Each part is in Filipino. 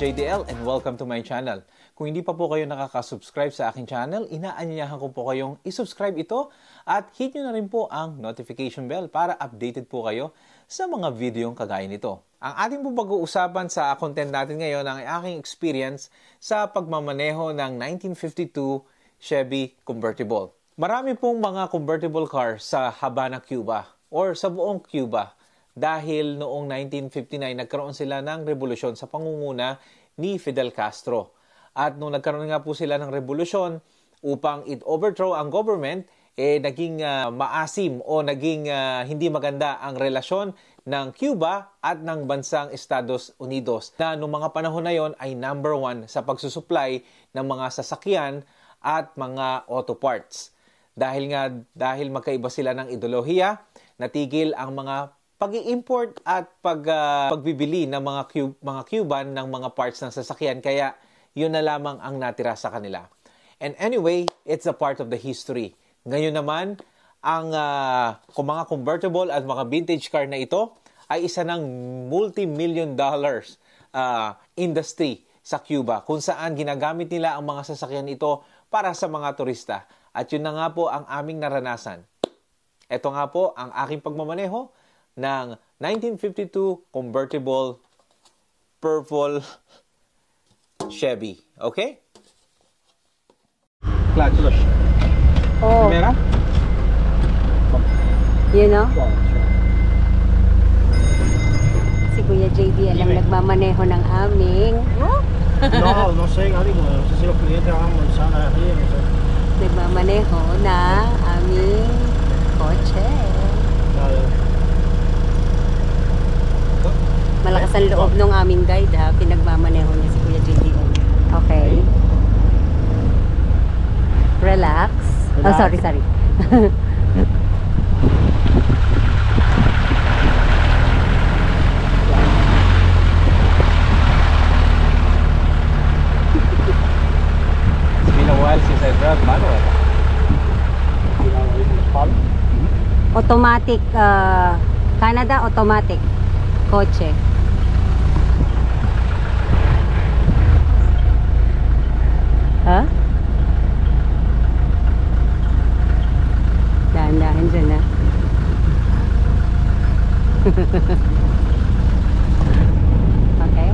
JDL and welcome to my channel. Kung hindi pa po kayo nakaka-subscribe sa aking channel, inaanyayahan ko po kayong isubscribe ito at hit nyo na rin po ang notification bell para updated po kayo sa mga videong kagaya nito. Ang ating po pag-uusapan sa content natin ngayon ang aking experience sa pagmamaneho ng 1952 Chevy convertible. Marami pong mga convertible car sa Habana, Cuba or sa buong Cuba. Dahil noong 1959, nagkaroon sila ng revolusyon sa pangunguna ni Fidel Castro. At nung nagkaroon nga po sila ng revolusyon upang it-overthrow ang government, naging maasim o naging hindi maganda ang relasyon ng Cuba at ng bansang Estados Unidos na noong mga panahon na yon ay number 1 sa pagsusupply ng mga sasakyan at mga auto parts. Dahil magkaiba sila ng ideolohiya, natigil ang mga pag-i-import at pagbibili ng mga Cuban ng mga parts ng sasakyan, kaya yun na lamang ang natira sa kanila. And anyway, it's a part of the history. Ngayon naman, ang mga convertible at mga vintage car na ito ay isa ng multi-million dollars industry sa Cuba, kung saan ginagamit nila ang mga sasakyan ito para sa mga turista. At yun na nga po ang aming naranasan. Ito nga po ang aking pagmamaneho ng 1952 convertible purple Chevy. Okay? Clutch. Oh. Camera? You know? Si Kuya JD alam nagmamaneho ng aming... No sé, Gaby, no sé si los clientes van a almorzar aquí. No sé. Nagmamaneho na aming kotse. Malakas ang loob ng aming guide, ha? Pinagmamaneho niya si Kuya JD. Okay. Relax. Oh, sorry. It's been a while since I drive manual. Automatic, Canada automatic kotse. Ha? Dahan-dahan dyan, ha? Okay.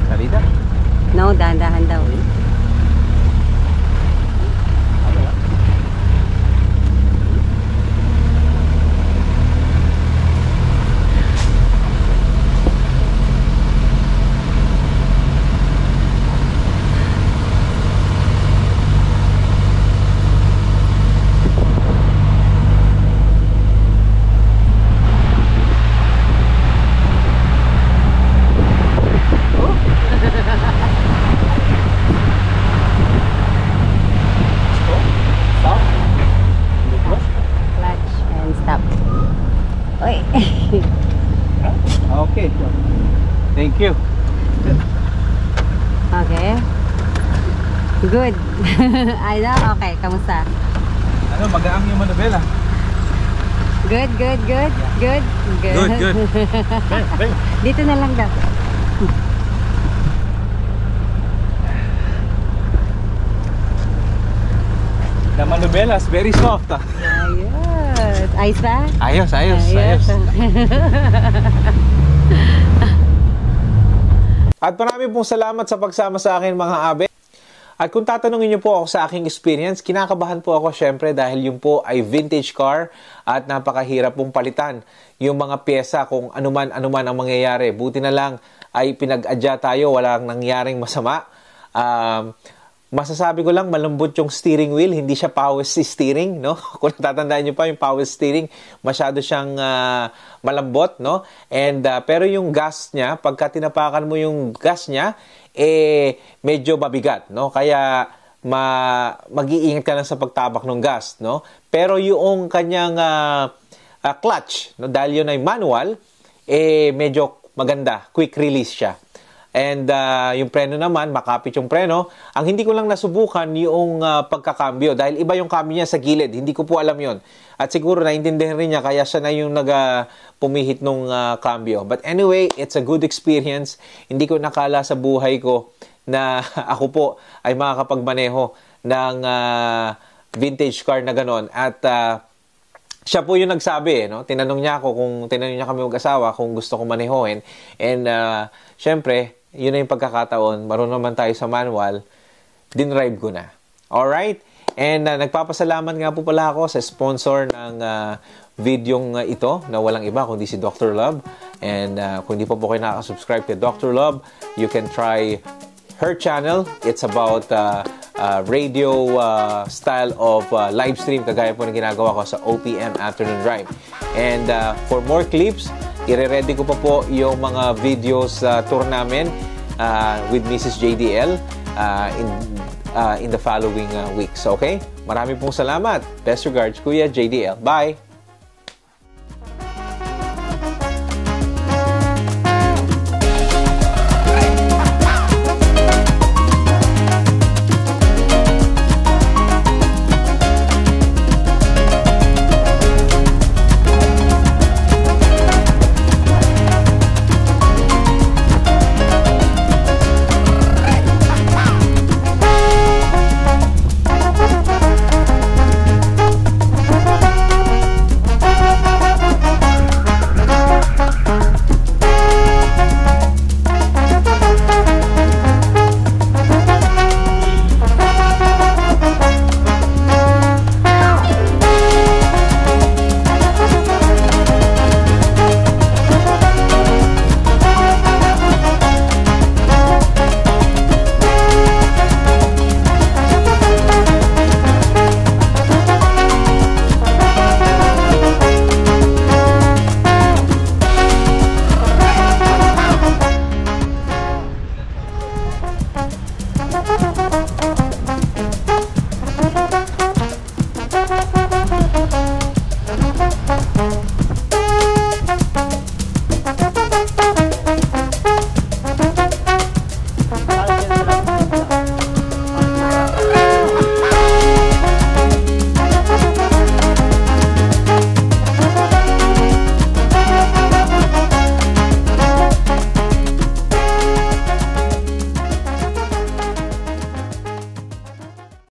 Salida? No, dahan-dahan daw. Okay. Thank you. Okay. Good. Okay. Kamusta? Magaang yung manubela. Good. Good. Dito na lang daw. The manubelas, very soft. Ayos ba? Ayos. At marami pong salamat sa pagsama sa akin, mga abe. At kung tatanungin niyo po ako sa aking experience, kinakabahan po ako syempre dahil yung po ay vintage car at napakahirap pong palitan yung mga pyesa kung anuman ang mangyayari. Buti na lang ay pinag-adya tayo, walang nangyaring masama. Masasabi ko lang, malambot yung steering wheel, hindi siya power steering, no? Kung natatandaan niyo pa yung power steering, masyado siyang malambot, no? And pero yung gas niya, pagka tinapakan mo yung gas niya, medyo mabigat, no? Kaya mag-iingat ka lang sa pagtabak ng gas, no? Pero yung kanyang clutch, no? Dahil yun ay manual, medyo maganda, quick release siya. And yung preno naman, makapit yung preno. Ang hindi ko lang nasubukan yung pagkakambyo dahil iba yung cambio niya sa gilid. Hindi ko po alam yon. At siguro naintindihan rin niya kaya siya na yung pumihit nung cambio. But anyway, it's a good experience. Hindi ko nakala sa buhay ko na ako po ay makakapagmaneho ng vintage car na ganon. At siya po yung nagsabi, no? Tinanong niya kami mag-asawa kung gusto ko manehohin. And syempre, yun na yung pagkakataon. Marunong naman tayo sa manual. Dinrive ko na. Alright? And nagpapasalamat nga po pala ako sa sponsor ng videong ito na walang iba kundi si Dr. Love. And kung hindi pa po kayo nakasubscribe kay Dr. Love, you can try her channel. It's about radio style of live stream kagaya po ng ginagawa ko sa OPM Afternoon Drive. And for more clips, ire-ready ko pa po yung mga videos tour namin with Mrs. JDL in the following weeks. Okay? Marami pong salamat. Best regards, Kuya JDL. Bye!